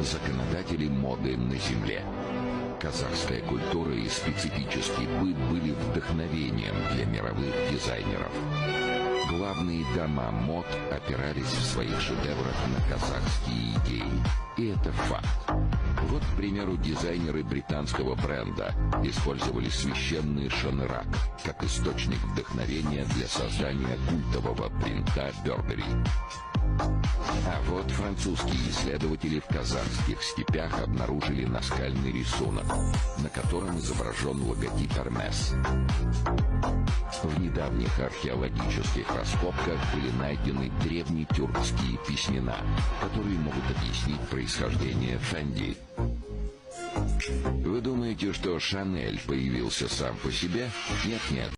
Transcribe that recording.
законодатели моды на земле. Казахская культура и специфический быт были вдохновением для мировых дизайнеров. Главные дома мод опирались в своих шедеврах на казахские идеи. И это факт. Вот, к примеру, дизайнеры британского бренда использовали священный шанрак как источник вдохновения для создания культового принта Burberry. А вот французские исследователи в казахских степях обнаружили наскальный рисунок, на котором изображен логотип Hermes. В недавних археологических раскопках были найдены древние тюркские письмена, которые могут объяснить происхождение Фенди. Вы думаете, что Шанель появился сам по себе? Нет-нет.